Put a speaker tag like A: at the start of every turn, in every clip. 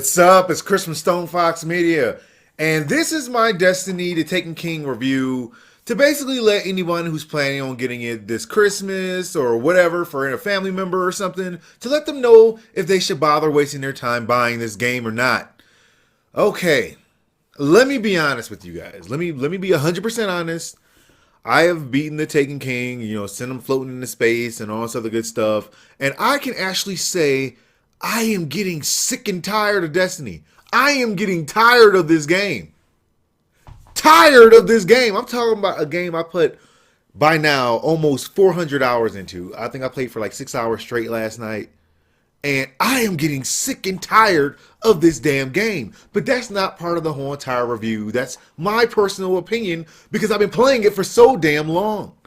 A: What's up? It's Chris from StonefoxMedia, and this is my Destiny to Taken King review to basically let anyone who's planning on getting it this Christmas or whatever for a family member or something, to let them know if they should bother wasting their time buying this game or not. Okay, let me be honest with you guys. Let me be 100% honest. I have beaten the Taken King, sent him floating into space and all this other good stuff. And I can actually say I am getting sick and tired of Destiny. I am getting tired of this game. Tired of this game. I'm talking about a game I put by now almost 400 hours into. I think I played for like 6 hours straight last night. And I am getting sick and tired of this damn game. But that's not part of the whole entire review. That's my personal opinion because I've been playing it for so damn long.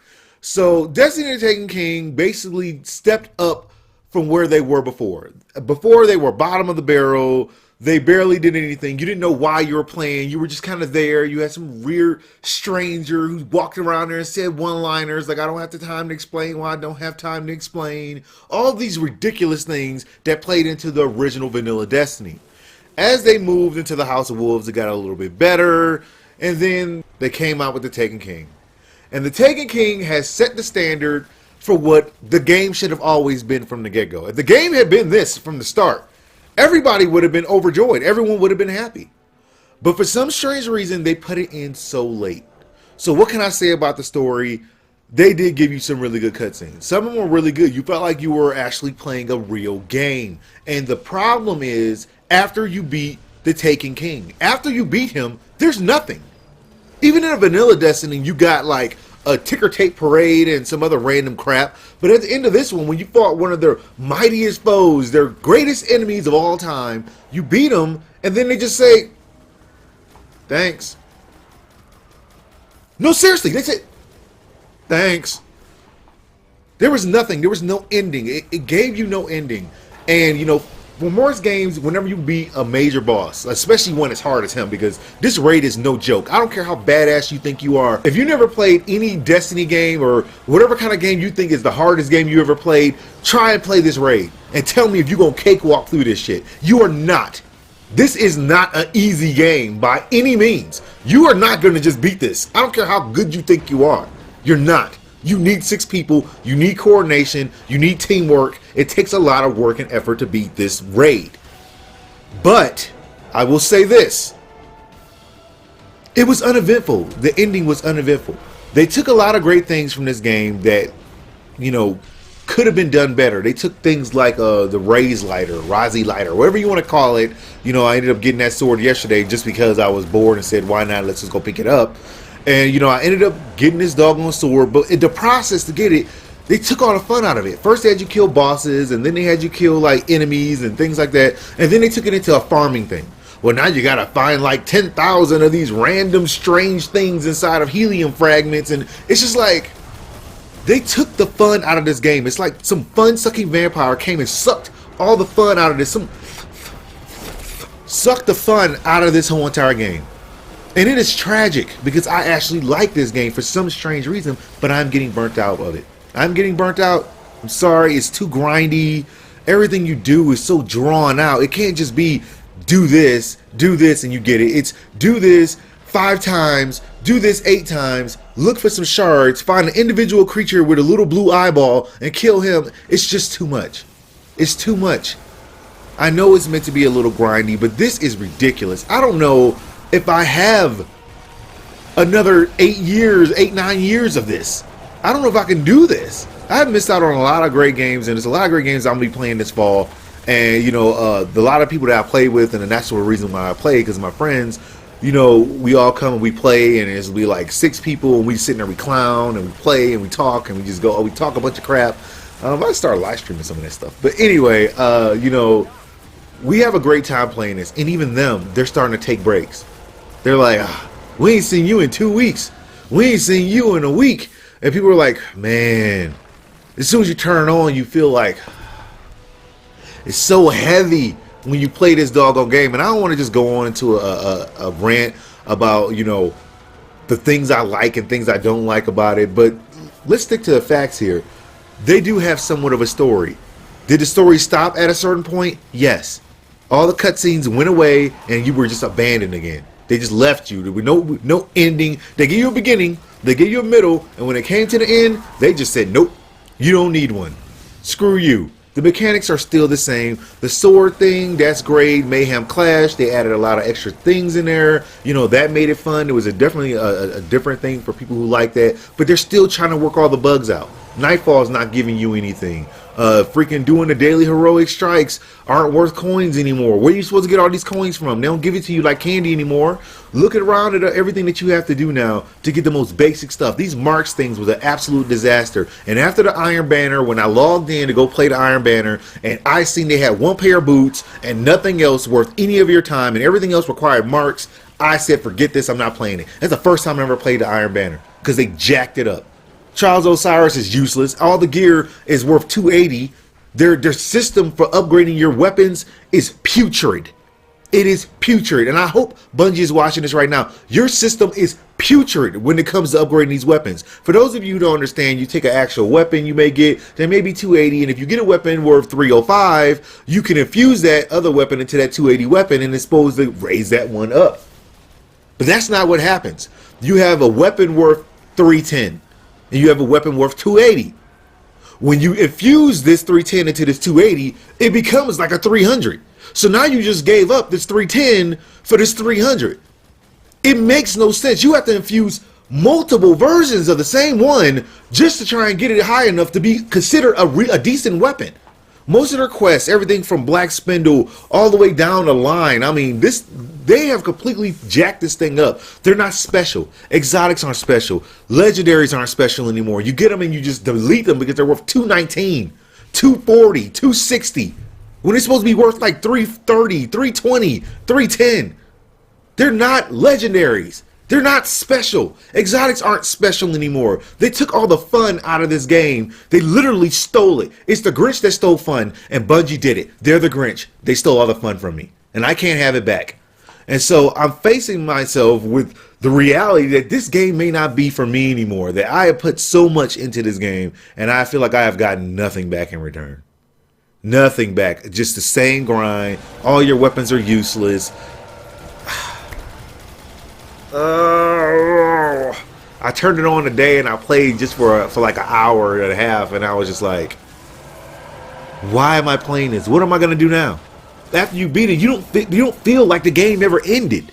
A: So Destiny the Taken King basically stepped up from where they were before. Before they were bottom of the barrel. They barely did anything. You didn't know why you were playing. You were just kind of there. You had some weird stranger who walked around there and said one-liners like, I don't have the time to explain why I don't have time to explain. All of these ridiculous things that played into the original vanilla Destiny. As they moved into the House of Wolves, it got a little bit better. And then they came out with the Taken King. And the Taken King has set the standard for what the game should have always been from the get-go. If the game had been this from the start, everybody would have been overjoyed. Everyone would have been happy. But for some strange reason, they put it in so late. So what can I say about the story? They did give you some really good cutscenes. Some of them were really good. You felt like you were actually playing a real game. And the problem is, after you beat the Taken King, after you beat him, there's nothing. Even in a vanilla Destiny, you got like a ticker tape parade and some other random crap. But at the end of this one, when you fought one of their mightiest foes, their greatest enemies of all time, you beat them, and then they just say, thanks. No, seriously, they say, thanks. There was nothing. There was no ending. It gave you no ending. And, for most games, whenever you beat a major boss, especially one as hard as him, because this raid is no joke. I don't care how badass you think you are. If you never played any Destiny game or whatever kind of game you think is the hardest game you ever played, try and play this raid and tell me if you're going to cakewalk through this shit. You are not. This is not an easy game by any means. You are not going to just beat this. I don't care how good you think you are. You're not. You need 6 people, you need coordination, you need teamwork. It takes a lot of work and effort to beat this raid. But I will say this. It was uneventful. The ending was uneventful. They took a lot of great things from this game that, could have been done better. They took things like the Raze lighter, Razi lighter, whatever you want to call it. I ended up getting that sword yesterday just because I was bored and said, why not? Let's just go pick it up. And, I ended up getting this doggone sword, but in the process to get it, they took all the fun out of it. First they had you kill bosses, and then they had you kill, like, enemies and things like that, and then they took it into a farming thing. Well, now you gotta find, like, 10,000 of these random strange things inside of helium fragments, and it's just like, they took the fun out of this game. It's like some fun-sucking vampire came and sucked all the fun out of this, sucked the fun out of this whole entire game. And it is tragic because I actually like this game for some strange reason, but I'm getting burnt out of it. I'm getting burnt out. I'm sorry, it's too grindy. Everything you do is so drawn out. It can't just be do this, and you get it. It's do this 5 times, do this 8 times, look for some shards, find an individual creature with a little blue eyeball and kill him. It's just too much. It's too much. I know it's meant to be a little grindy, but this is ridiculous. I don't know if I have another 9 years of this. I don't know if I can do this. I've missed out on a lot of great games, and there's a lot of great games I'm going to be playing this fall. And, the lot of people that I play with, and the natural reason why I play, because my friends, we all come and we play, and it'll be like 6 people, and we sit there, we clown, and we play, and we talk, and we just go, we talk a bunch of crap. I start live streaming some of that stuff. But anyway, we have a great time playing this, and even them, they're starting to take breaks. They're like, we ain't seen you in 2 weeks. We ain't seen you in a week. And people are like, man, as soon as you turn on, you feel like it's so heavy when you play this doggone game. And I don't want to just go on into a rant about, the things I like and things I don't like about it. But let's stick to the facts here. They do have somewhat of a story. Did the story stop at a certain point? Yes. All the cutscenes went away, and you were just abandoned again. They just left you. There was no ending. They gave you a beginning, they gave you a middle, and when it came to the end, they just said, nope, you don't need one. Screw you. The mechanics are still the same. The sword thing, that's great. Mayhem Clash, they added a lot of extra things in there. You know, that made it fun. It was definitely a different thing for people who like that. But they're still trying to work all the bugs out. Nightfall's not giving you anything. Freaking doing the daily heroic strikes aren't worth coins anymore. Where are you supposed to get all these coins from? They don't give it to you like candy anymore. Look around at everything that you have to do now to get the most basic stuff. These marks things was an absolute disaster. And after the Iron Banner, when I logged in to go play the Iron Banner, and I seen they had one pair of boots and nothing else worth any of your time, and everything else required marks, I said, forget this, I'm not playing it. That's the first time I ever played the Iron Banner, because they jacked it up. Charles Osiris is useless. All the gear is worth 280. Their system for upgrading your weapons is putrid. It is putrid. And I hope Bungie is watching this right now. Your system is putrid when it comes to upgrading these weapons. For those of you who don't understand, you take an actual weapon you may get, that may be 280, and if you get a weapon worth 305, you can infuse that other weapon into that 280 weapon, and it's supposed to raise that one up. But that's not what happens. You have a weapon worth 310. And you have a weapon worth 280. When you infuse this 310 into this 280, it becomes like a 300. So now you just gave up this 310 for this 300. It makes no sense. You have to infuse multiple versions of the same one just to try and get it high enough to be considered a decent weapon. Most of their quests, everything from Black Spindle all the way down the line, I mean, they have completely jacked this thing up. They're not special. Exotics aren't special. Legendaries aren't special anymore. You get them and you just delete them because they're worth 219, 240, 260. When it's supposed to be worth like 330, 320, 310. They're not legendaries. They're not special. Exotics aren't special anymore. They took all the fun out of this game. They literally stole it. It's the Grinch that stole fun, and Bungie did it. They're the Grinch. They stole all the fun from me, and I can't have it back. And so I'm facing myself with the reality that this game may not be for me anymore, that I have put so much into this game, and I feel like I have gotten nothing back in return. Nothing back. Just the same grind. All your weapons are useless. I turned it on today and I played just for like an hour and a half, and I was just like, why am I playing this? What am I gonna do now? After you beat it, you don't feel like the game ever ended.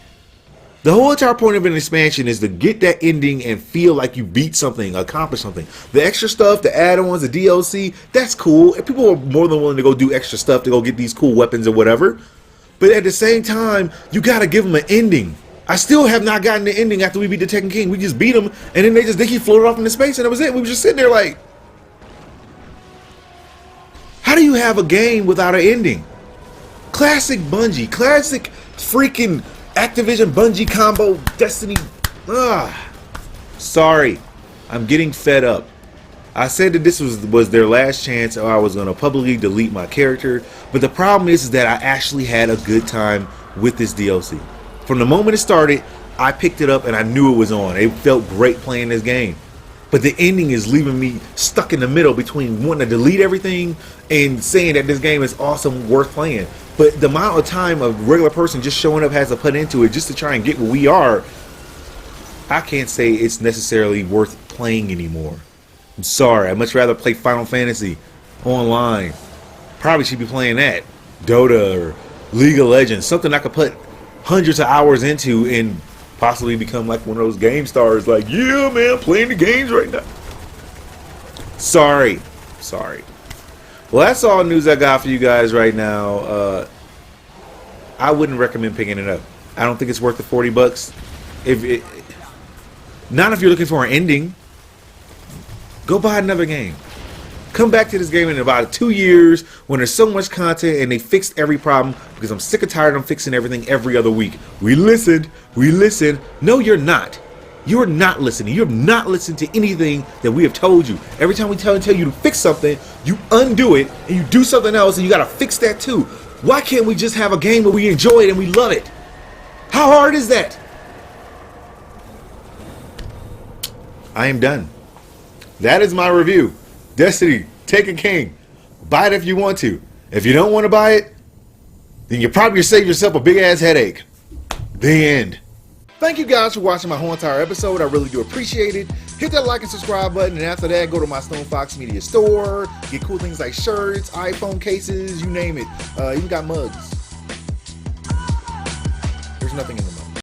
A: The whole entire point of an expansion is to get that ending and feel like you beat something, accomplished something. The extra stuff, the add-ons, the DLC, that's cool. And people are more than willing to go do extra stuff to go get these cool weapons or whatever. But at the same time, you gotta give them an ending. I still have not gotten the ending after we beat the Tekken King. We just beat him, and then they he floated off into space, and that was it. We were just sitting there like, how do you have a game without an ending? Classic Bungie, classic freaking Activision Bungie combo Destiny. Sorry, I'm getting fed up. I said that this was their last chance, or I was going to publicly delete my character. But the problem is that I actually had a good time with this DLC. From the moment it started, I picked it up and I knew it was on. It felt great playing this game. But the ending is leaving me stuck in the middle between wanting to delete everything and saying that this game is awesome, worth playing. But the amount of time a regular person just showing up has to put into it just to try and get what we are, I can't say it's necessarily worth playing anymore. I'm sorry. I'd much rather play Final Fantasy online. Probably should be playing that. Dota or League of Legends. Something I could put hundreds of hours into and possibly become like one of those game stars, like, yeah man, playing the games right now. Sorry. Well, that's all news I got for you guys right now. I wouldn't recommend picking it up. I don't think it's worth the $40. Not if you're looking for an ending. Go buy another game. Come back to this game in about 2 years when there's so much content and they fixed every problem, because I'm sick and tired of fixing everything every other week. We listened. No, you're not. You're not listening. You're not listening to anything that we have told you. Every time we tell you to fix something, you undo it and you do something else and you got to fix that too. Why can't we just have a game where we enjoy it and we love it? How hard is that? I am done. That is my review. Destiny, Taken King. Buy it if you want to. If you don't want to buy it, then you probably save yourself a big ass headache. The end. Thank you guys for watching my whole entire episode. I really do appreciate it. Hit that like and subscribe button, and after that, go to my Stonefox Media store. Get cool things like shirts, iPhone cases, you name it. Even got mugs. There's nothing in the